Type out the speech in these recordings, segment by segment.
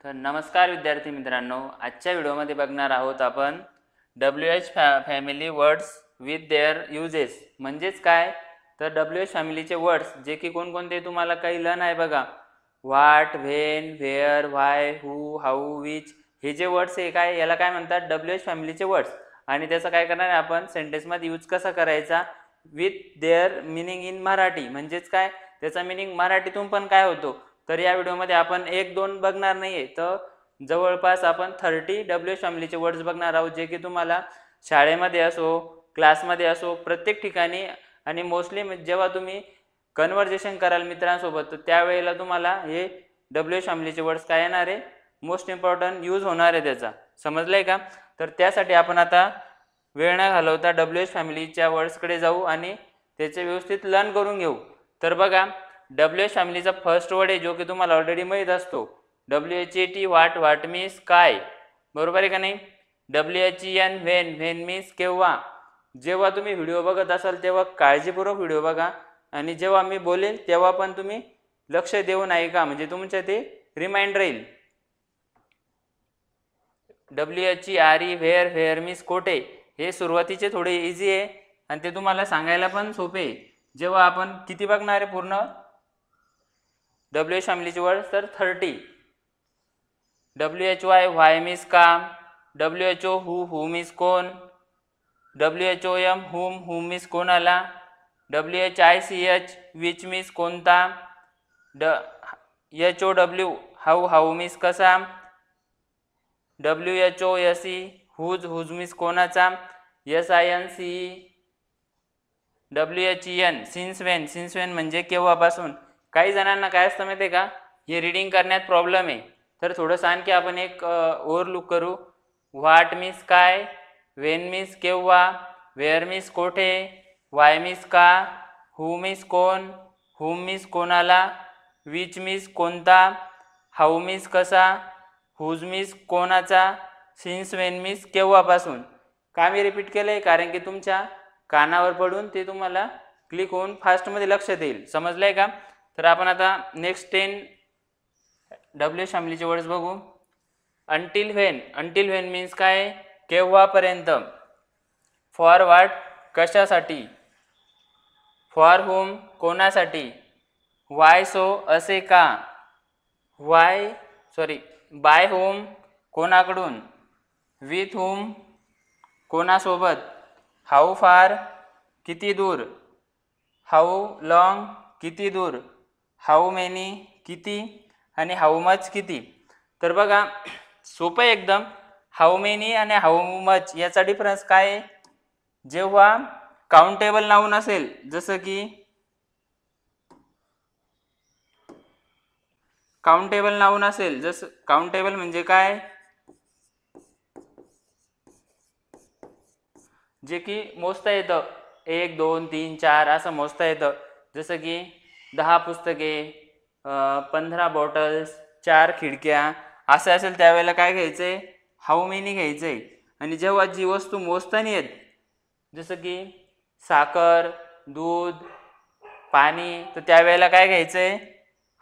तर नमस्कार विद्यार्थी मित्रांनो, आजच्या व्हिडिओमध्ये बघणार आहोत आपण WH family words with their uses. म्हणजेच काय तर WH फॅमिलीचे वर्ड्स जे की कोणकोणते तुम्हाला काही लर्न आहे बघा. What, when, where, why, who, how, which हे जे वर्ड्स आहे काय याला काय म्हणतात WH फॅमिलीचे वर्ड्स. आणि त्याचं काय करणार आहे आपण सेंटेन्समध्ये यूज कसा करायचा with their meaning in Marathi. म्हणजेच काय त्याचा मिनिंग मराठीतून पण काय होतो. तर या व्हिडिओमध्ये आपण एक दोन बघणार नाहीये, तर जवळपास आपण 30 WH फॅमिलीचे वर्ड्स बघणार आहोत, जे की तुम्हाला शाळेमध्ये असो, क्लासमध्ये असो, प्रत्येक ठिकाणी आणि मोस्टली जेव्हा तुम्ही कन्व्हर्सेशन कराल मित्रांसोबत तर त्यावेळेला तुम्हाला हे WH फॅमिलीचे वर्ड्स काय येणार आहे, मोस्ट इम्पॉर्टंट यूज होणार आहे त्याचा. समजलंय का? तर त्यासाठी आपण आता वेळ न घालवता WH फॅमिलीच्या वर्ड्सकडे जाऊ आणि त्याचे व्यवस्थित लर्न करून घेऊ. तर बघा, WH फॅमिलीचा फर्स्ट वर्ड आहे जो की तुम्हाला ऑलरेडी माहीत असतो, WHAT व्हाट. व्हाट मीन्स काय, बरोबर आहे का नाही. WHEN when. व्हेन मीन्स केव्हा. जेव्हा तुम्ही व्हिडिओ बघत असाल तेव्हा काळजीपूर्वक व्हिडिओ बघा आणि जेव्हा मी बोलेल तेव्हा पण तुम्ही लक्ष देऊन ऐका, म्हणजे तुमच्या ते रिमाइंड राहील. WHERE where. व्हेअर मीन्स कोठे. हे सुरुवातीचे थोडे इझी आहे आणि ते तुम्हाला सांगायला पण सोपे आहे. जेव्हा आपण किती बघणार आहे पूर्ण WH फॅमिलीचे वर्ड तर 30. WHY व्हाय मीन्स काम. WHO हू मीन्स कोण. WHOM हूम मीन्स कोणाला. WHICH विच मीन्स कोणता. HOW हाऊ मीन्स कसा. WHOSE हुज मीन्स कोणाचा. SINCE WHEN सिन्स वेन म्हणजे केव्हापासून. काही जणांना काय असतं माहिती आहे का, हे रीडिंग करण्यात प्रॉब्लेम आहे. तर थोडंसं आणखी आपण एक ओव्हरलुक करू. व्हाट मीन्स काय. व्हेन मीन्स केव्हा. व्हेअर मीन्स कोठे. व्हाय मीन्स का. हू मीन्स कोण. हुम मीन्स कोणाला. विच मीन्स कोणता. हाऊ मीन्स कसा. हुज मीन्स कोणाचा. सिन्स वेन मीन्स केव्हापासून. का मी रिपीट केलं आहे, कारण की तुमच्या कानावर पडून ते तुम्हाला क्लिक होऊन फास्टमध्ये लक्षात येईल. समजलं आहे का? तर आपण आता नेक्स्ट 10 WH फॅमिलीचे वर्ड्स बघू. Until when. Until when means काय, केव्हापर्यंत. फॉर व्हाट कशासाठी. फॉर होम कोणासाठी. वाय सो असे का. बाय होम कोणाकडून. विथ होम कोणासोबत. हाऊ फार किती दूर. हाऊ लॉंग किती दूर. हाऊ मेनी किती आणि हाऊ मच किती. तर बघा सोपं एकदम. हाऊ मेनी आणि हाऊ मच याचा डिफरन्स काय आहे. जेव्हा काउंटेबल नाऊन असेल, जसं की काउंटेबल नाऊन असेल, जसं काउंटेबल म्हणजे काय, जे की मोजता येतं. 1 2 3 4 असं मोजता येतं. जसं की 10 पुस्तके, 15 बॉटल्स, 4 खिडक्या असं असेल त्यावेळेला काय घ्यायचंय, हाऊ मेनी घ्यायचंय. आणि जेव्हा जी वस्तू मोजता नाही येत, जसं की साखर, दूध, पाणी, तर त्यावेळेला काय घ्यायचंय,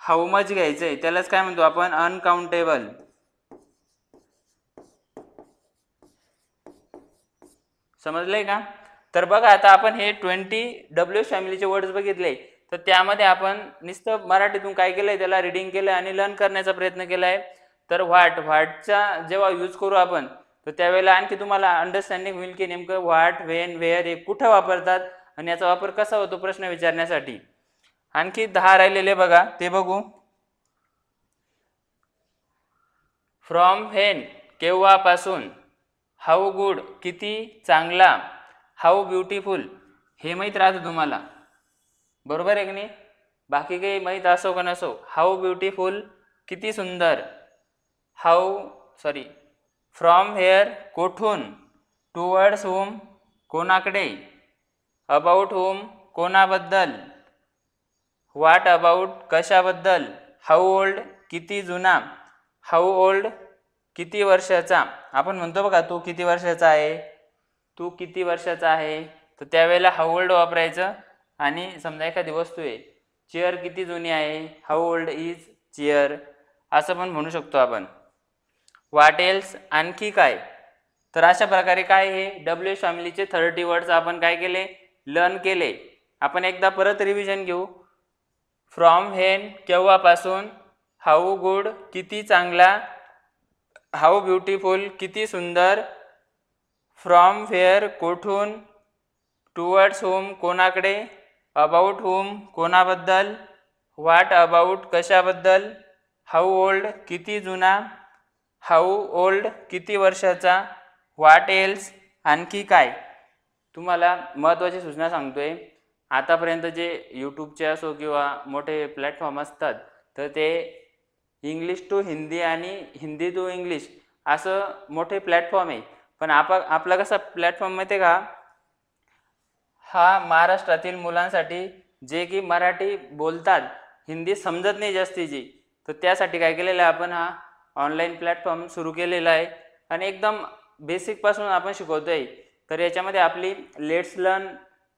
हाऊ मच घ्यायचंय. त्यालाच काय म्हणतो आपण, अनकाउंटेबल. समजलंय का? तर बघा आता आपण हे 20 WH फॅमिलीचे वर्ड्स बघितले, तर त्यामध्ये आपण नुसतं मराठीतून काय केलंय, त्याला रिडिंग केलंय आणि लर्न करण्याचा प्रयत्न केलाय. तर व्हाटचा जेव्हा यूज करू आपण, तर त्यावेळेला आणखी तुम्हाला अंडरस्टँडिंग होईल की नेमकं व्हाट, व्हेन, व्हेअर हे कुठं वापरतात आणि याचा वापर कसा होतो प्रश्न विचारण्यासाठी. आणखी 10 राहिलेले बघा, ते बघू. फ्रॉम व्हेन केव्हापासून. हाऊ गुड किती चांगला. हाऊ ब्युटिफुल हे माहीत राहतं तुम्हाला, बरोबर आहे की नाही. बाकी काही माहीत असो का नसो, हाऊ ब्युटिफुल किती सुंदर. फ्रॉम व्हेअर कोठून. टुवर्ड्स होम कोणाकडे. अबाउट होम कोणाबद्दल. व्हाट अबाउट कशाबद्दल. हाऊ ओल्ड किती जुना. हाऊ ओल्ड किती वर्षाचा. आपण म्हणतो बघा, तू किती वर्षाचा आहे, तू किती वर्षाचा आहे, तर त्यावेळेला हाऊ ओल्ड वापरायचं. आणि समजा एखादी वस्तू आहे, चेअर किती जुनी आहे, हाऊ ओल्ड इज चेअर असं पण म्हणू शकतो आपण. व्हॉट एल्स आणखी काय. तर अशा प्रकारे काय हे WH फॅमिलीचे 30 वर्ड्स आपण काय केले, लर्न केले. आपण एकदा परत रिव्हिजन घेऊ. फ्रॉम व्हेन केव्हापासून, हाऊ गुड किती चांगला, हाऊ ब्युटिफुल किती सुंदर, फ्रॉम व्हेअर कोठून, टुवर्ड्स होम कोणाकडे, अबाउट होम कोणाबद्दल, व्हॉट अबाउट कशाबद्दल, हाऊ ओल्ड किती जुना, हाऊ ओल्ड किती वर्षाचा, व्हॉट एल्स आणखी काय. तुम्हाला महत्त्वाची सूचना सांगतोय. आतापर्यंत जे यूट्यूबचे असो किंवा मोठे प्लॅटफॉर्म असतात तर ते इंग्लिश टू हिंदी आणि हिंदी टू इंग्लिश असं मोठे प्लॅटफॉर्म आहे. पण आपला कसा प्लॅटफॉर्म माहिती आहे का, हा महाराष्ट्रातील मुलांसाठी जे की मराठी बोलतात, हिंदी समजत नाही जास्तीची, तर त्यासाठी काय केलेलं आहे आपण, हा ऑनलाईन प्लॅटफॉर्म सुरू केलेला आहे आणि एकदम बेसिकपासून आपण शिकवतोय. तर याच्यामध्ये आपली लेट्स लर्न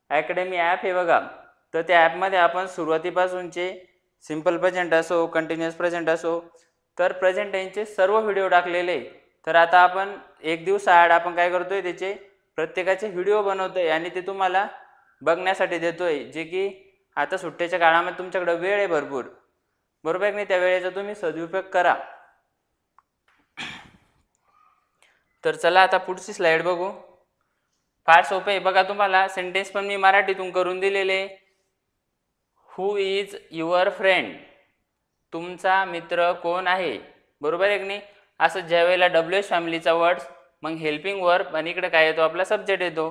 अकॅडमी ॲप आहे बघा. तर त्या ॲपमध्ये आपण सुरुवातीपासूनचे सिम्पल प्रेझेंट असो, कंटिन्युअस प्रेझेंट असो, तर प्रेझेंट टेन्सचे सर्व व्हिडिओ टाकलेले. तर आता आपण एक दिवसाआड आपण काय करतोय, त्याचे प्रत्येकाचे व्हिडिओ बनवतोय आणि ते तुम्हाला बघण्यासाठी देतोय. जे की आता सुट्टीच्या काळामध्ये तुमच्याकडे वेळ आहे भरपूर, बरोबर आहे नाही, त्या वेळेचा तुम्ही सदुपयोग करा. तर चला आता पुढची स्लाइड बघू. फार सोपे आहे बघा. तुम्हाला सेंटेन्स पण मी मराठीतून करून दिलेले. हु इज युअर फ्रेंड, तुमचा मित्र कोण आहे, बरोबर आहे की नाही. असं ज्या वेळेला WH फॅमिलीचा वर्ड्स, मग हेल्पिंग वर्ब आणि इकडे काय येतो, आपला सब्जेक्ट येतो.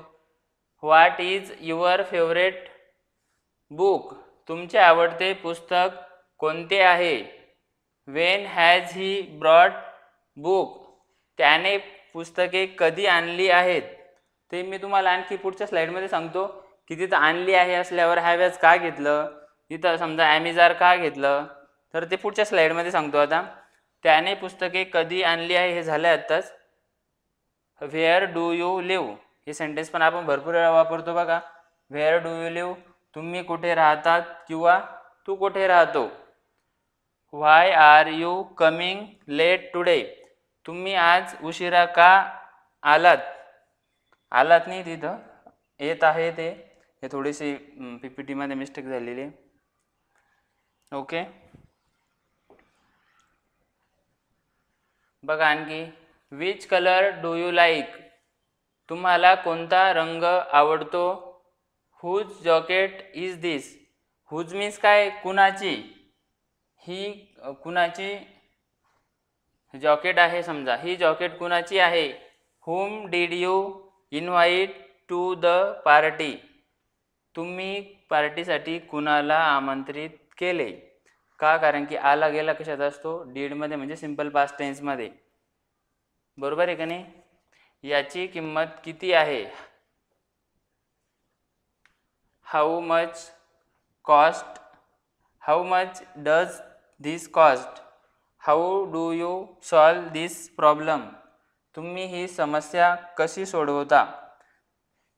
What is your favourite book, तुमचे आवडते पुस्तक कोणते आहे. Wien has he brought book, त्याने पुस्तके कधी आणली आहेत. ते मी तुम्हाला आणखी पुढच्या स्लाइडमध्ये सांगतो की तिथं आणली आहे असल्यावर हॅवॅज का घेतलं, तिथं समजा ॲमेझॉन का घेतलं, तर ते पुढच्या स्लाइडमध्ये सांगतो. आता त्याने पुस्तके कधी आणली आहे हे झालं आत्ताच. व्हेअर डू यू लिव्ह, हे सेंटेन्स पण आपण भरपूर वेळा वापरतो बघा. व्हेअर डू यू लिव्ह, तुम्ही कुठे राहतात किंवा तू कुठे राहतो. Why are you coming late today, तुम्ही आज उशिरा का आलात. आलात नाही, तिथं येत आहे ते, हे थोडीशी PPT मध्ये मिस्टेक झालेली. ओके, बघा आणखी. Which colour do you like, तुम्हाला कोणता रंग आवडतो. Whose jacket is this, whose means काय, कुणाची, ही कुणाची जॉकेट आहे समजा, ही जॉकेट कुणाची आहे. Whom did you invite to the party, तुम्ही पार्टीसाठी कुणाला आमंत्रित केले. का, कारण की आला गेला कशात असतो, डीडमध्ये, म्हणजे सिंपल पास्ट टेन्समध्ये, बरोबर आहे का नाही. याची किंमत किती आहे. How much cost, how much does this cost, how do you solve this problem, तुम्ही ही समस्या कशी सोडवता.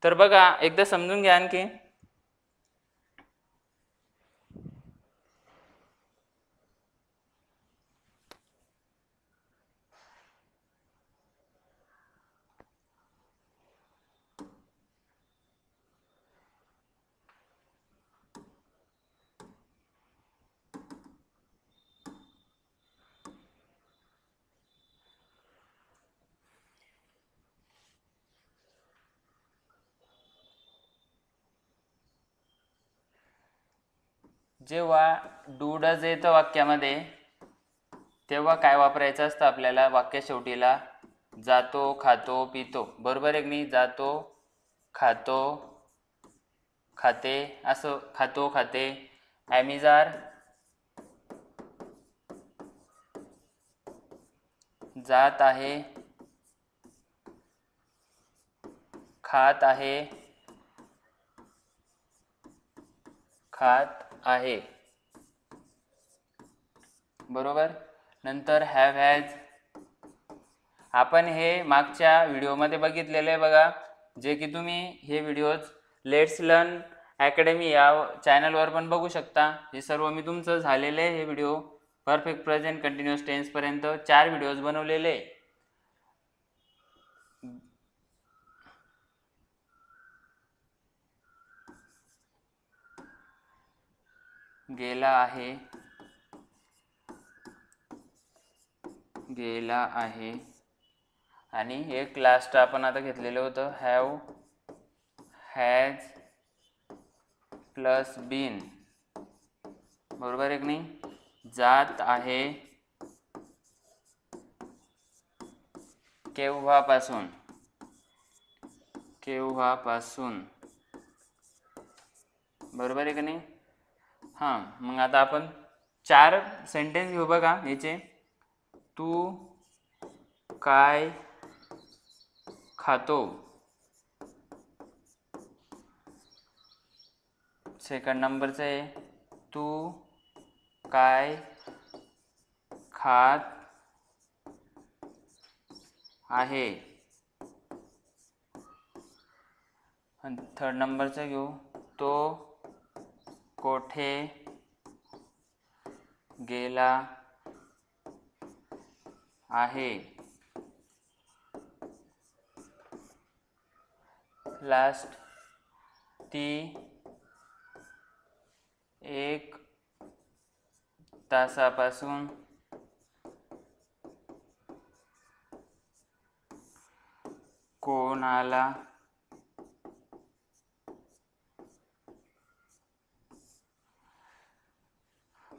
तर बघा एकदा समजून घ्या आणखी. जेव्हा डू डज येतं वाक्यामध्ये, तेव्हा काय वापरायचं असतं आपल्याला वाक्य शेवटीला, जातो, खातो, पितो, बरोबर आहे की नाही. जातो, खातो, खाते, असं खातो, खाते. ॲमेझॉन जात आहे, खात आहे, खात आहे, बरोबर. नंतर हॅव हॅज, आपण हे मागच्या व्हिडिओमध्ये बघितलेलं आहे बघा, जे की तुम्ही हे व्हिडिओज लेट्स लर्न अकॅडमी या चॅनलवर पण बघू शकता. हे सर्व मी तुमचं झालेलं आहे, हे व्हिडिओ परफेक्ट प्रेझेंट कंटिन्युअस टेन्सपर्यंत 4 व्हिडिओज बनवलेले. गेला आहे, गेला आहे. आणि एक लास्ट आपण आता घेतलेलं होतं हॅव, हॅज प्लस बीन, बरोबर आहे की नाही. जात आहे केव्हापासून, केव्हापासून, बरोबर आहे की नाही. हां, मग आता आपण 4 सेंटेन्स घेऊ बघा याचे. तू काय खातो, सेकंड नंबरचं आहे तू काय खात आहे. आणि थर्ड नंबरचं घेऊ, तो कोठे गेला आहे. लास्ट, ती 1 तासापासून कोणाला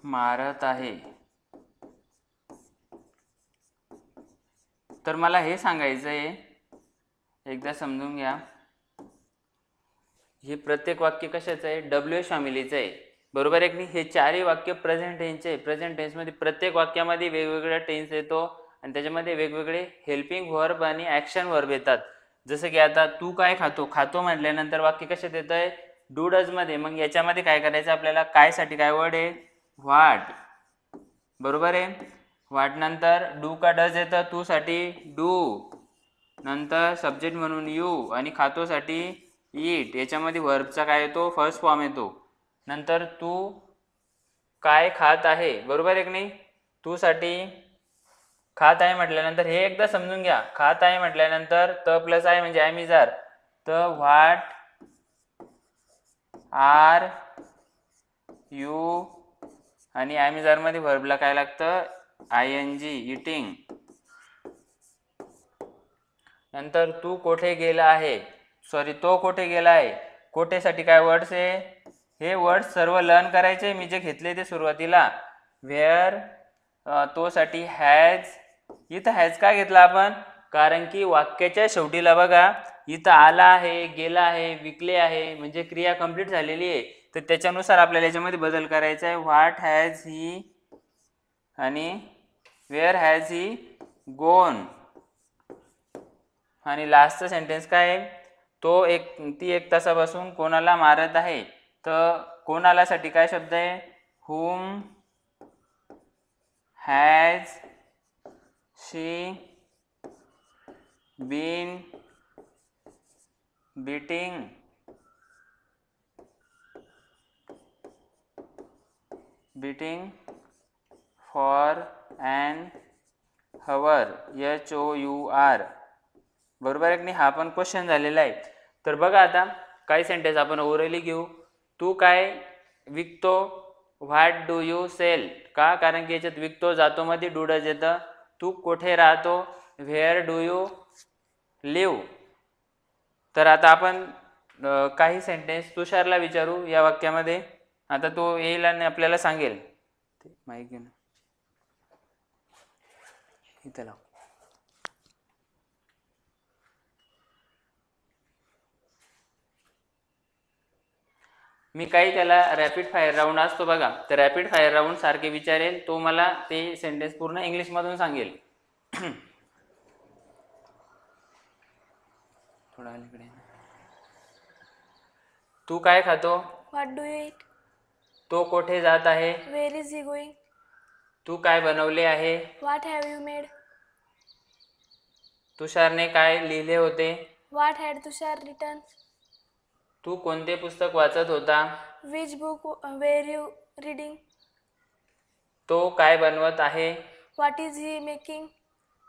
मारत आहे. तर मला हे सांगायचं आहे, एकदा समजून घ्या, हे प्रत्येक वाक्य कशाचं आहे, WH फॅमिलीचं आहे, बरोबर आहे की नाही. हे 4ही वाक्य प्रेझेंट टेन्सचे आहे. प्रेझेंट टेन्समध्ये प्रत्येक वाक्यामध्ये वेगवेगळा टेन्स येतो आणि त्याच्यामध्ये वेगवेगळे हेल्पिंग व्हर्ब आणि ॲक्शन व्हर्ब येतात. जसं की आता तू काय खातो, खातो म्हटल्यानंतर वाक्य कशात येतं आहे, डू डजमध्ये. मग याच्यामध्ये काय करायचं आपल्याला, कायसाठी काय वर्ड आहे, व्हाट, बरोबर आहे. व्हाट नंतर डू का डज येतं, तू साठी डू, नंतर सब्जेक्ट म्हणून यू, आणि खातोसाठी ईट. याच्यामध्ये व्हर्बचा काय येतो, फर्स्ट फॉर्म येतो. नंतर तू काय खात आहे, बरोबर आहे की नाही. तू साठी खात आहे म्हटल्यानंतर हे एकदा समजून घ्या, खात आहे म्हटल्यानंतर त प्लस आहे म्हणजे ॲम इज आर. तर व्हाट आर यू, आणि ॲम इज आर मध्ये व्हर्बला काय लागतं, ING, इटिंग. नंतर तू कोठे गेला आहे, सॉरी तो कोठे गेला आहे. कोठेसाठी काय वर्ड्स आहे, हे वर्ड्स सर्व लर्न करायचे मी जे घेतले ते सुरुवातीला. व्हेअर, तो साठी हॅज. इथं हॅज का घेतला आपण, कारण की वाक्याच्या शेवटीला बघा इथं आला आहे, गेला आहे, विकले आहे, म्हणजे क्रिया कंप्लीट झालेली आहे. तर त्याच्यानुसार आपल्याला याच्यामध्ये बदल करायचा आहे. व्हॉट हॅज ही आणि वेअर हॅज ही गोन. आणि लास्टचं सेंटेन्स काय आहे, ती 1 तासापासून कोणाला मारत आहे. तर कोणाला साठी काय शब्द आहे, whom has she been beating. beating for an hour, HOUR, बरोबर आहे की नाही. हा पण क्वेश्चन झालेला आहे. तर बघा आता काही सेंटेन्स आपण ओरली घेऊ. तू काय विकतो, व्हॉट डू यू सेल. का, कारण की याच्यात विकतो जातो मध्ये डू डज येतं. तू कुठे राहतो, व्हेअर डू यू लिव्ह. तर आता आपण काही सेंटेन्स तुषारला विचारू या वाक्यामध्ये. आता तो येईल आणि आपल्याला सांगेल. माहिती घेऊन इथं लाव. मी काही त्याला रॅपिड फायर राऊंड असतो बघा, तर रॅपिड फायर राऊंड सारखे विचारेल, तो मला ते सेंटेन्स पूर्ण इंग्लिशमधून सांगेल. थोडा अलीकडे. तू काय खातो, व्हॉट डू यू ईट. तो कोठे जात आहे, वेअर इज ही गोइंग. तू काय बनवले आहे, व्हॉट हॅव यू मेड. तुषारने काय लिहिले होते, व्हॉट हॅड तुषार रिटन. तू कोणते पुस्तक वाचत होता, which book were you reading. तो काय बनवत आहे, व्हॉट इज ही मेकिंग.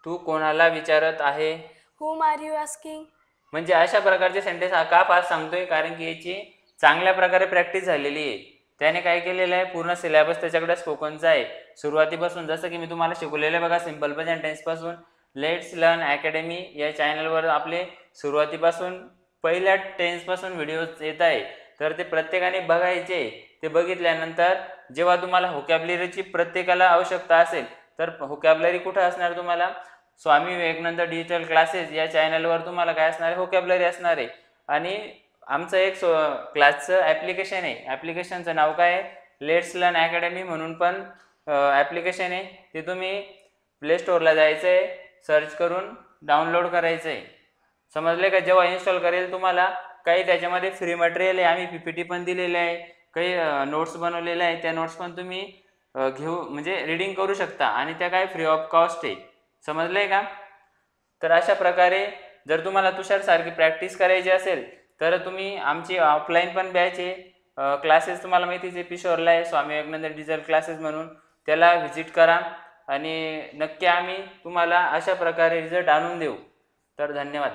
तू कोणाला विचारत आहे, whom आर यू आस्किंग. म्हणजे अशा प्रकारचे सेंटेन्स का फास्ट सांगतोय, कारण की याची चांगल्या प्रकारे प्रॅक्टिस झालेली आहे. त्याने काय केलेलं आहे, पूर्ण सिलेबस त्याच्याकडे स्पोकनचा आहे सुरुवातीपासून. जसं की मी तुम्हाला शिकवलेलं आहे बघा, सिम्पल प्रेझेंट टेन्स पासून. लेट्स लर्न अकॅडमी या चॅनलवर आपले सुरुवातीपासून पहिल्या टेन्सपासून व्हिडिओज येत आहे, तर ते प्रत्येकाने बघायचे. ते बघितल्यानंतर जेव्हा तुम्हाला व्होकॅब्युलरीची प्रत्येकाला आवश्यकता असेल, तर व्होकॅब्युलरी कुठं असणार तुम्हाला, स्वामी विवेकानंद डिजिटल क्लासेस या चॅनलवर तुम्हाला काय असणार आहे, व्होकॅब्युलरी असणार आहे. आणि आमचं एक क्लासचं ॲप्लिकेशन आहे, ॲप्लिकेशनचं नाव काय आहे, लेट्स लर्न अकॅडमी म्हणून पण ॲप्लिकेशन आहे. ते तुम्ही प्ले स्टोअरला जायचं आहे, सर्च करून डाउनलोड करायचं आहे. समजले का? जेव्हा इन्स्टॉल करेल तुम्हाला काही त्याच्यामध्ये फ्री मटेरियल आहे, आम्ही PPT पण दिलेले आहे, काही नोट्स बनवलेले आहे, त्या नोट्स पण तुम्ही घेऊ म्हणजे रीडिंग करू शकता आणि त्या काय फ्री ऑफ कॉस्ट आहे. समजले का? तर अशा प्रकारे जर तुम्हाला तुषारसारखी प्रॅक्टिस करायची असेल तर तुम्ही आमची ऑफलाईन पण बॅच आहे, क्लासेस तुम्हाला माहितीच आहे, पिशोरला आहे स्वामी विवेकानंद डिजिटल क्लासेस म्हणून, त्याला व्हिजिट करा आणि नक्की आम्ही तुम्हाला अशा प्रकारे रिझल्ट आणून देऊ. तर धन्यवाद.